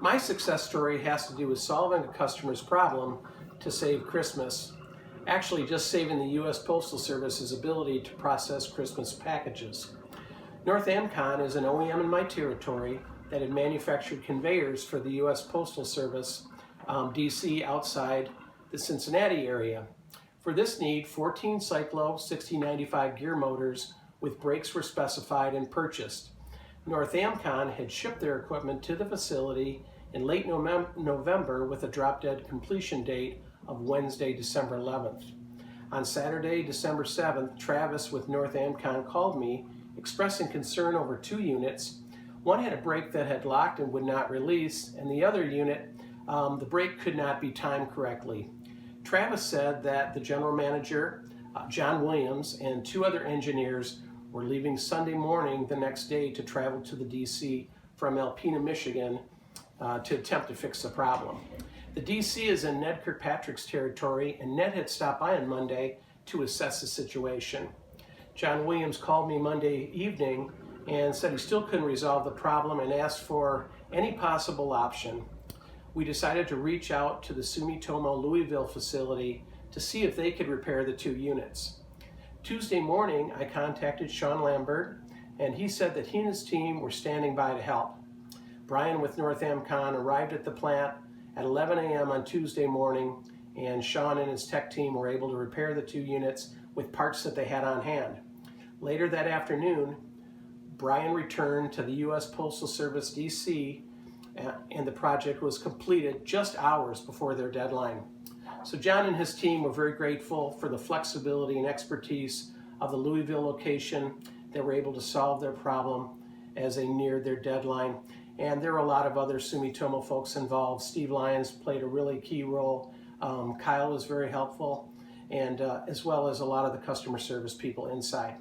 My success story has to do with solving a customer's problem to save Christmas. Actually, just saving the U.S. Postal Service's ability to process Christmas packages. North Amcon is an OEM in my territory that had manufactured conveyors for the U.S. Postal Service, DC, outside the Cincinnati area. For this need, 14 Cyclo 6095 gear motors with brakes were specified and purchased. North Amcon had shipped their equipment to the facility in late November with a drop-dead completion date of Wednesday, December 11th. On Saturday, December 7th, Travis with North Amcon called me expressing concern over 2 units. One had a brake that had locked and would not release, and the other unit, the brake could not be timed correctly. Travis said that the general manager, John Williams, and 2 other engineers were leaving Sunday morning the next day to travel to the DC from Alpena, Michigan, to attempt to fix the problem. The DC is in Ned Kirkpatrick's territory, and Ned had stopped by on Monday to assess the situation. John Williams called me Monday evening and said he still couldn't resolve the problem and asked for any possible option. We decided to reach out to the Sumitomo Louisville facility to see if they could repair the 2 units. Tuesday morning, I contacted Sean Lambert, and he said that he and his team were standing by to help. Brian with North Amcon arrived at the plant at 11 a.m. on Tuesday morning, and Sean and his tech team were able to repair the 2 units with parts that they had on hand. Later that afternoon, Brian returned to the U.S. Postal Service DC, and the project was completed just hours before their deadline. So John and his team were very grateful for the flexibility and expertise of the Louisville location. They were able to solve their problem as they neared their deadline. And there were a lot of other Sumitomo folks involved. Steve Lyons played a really key role. Kyle was very helpful, and as well as a lot of the customer service people inside.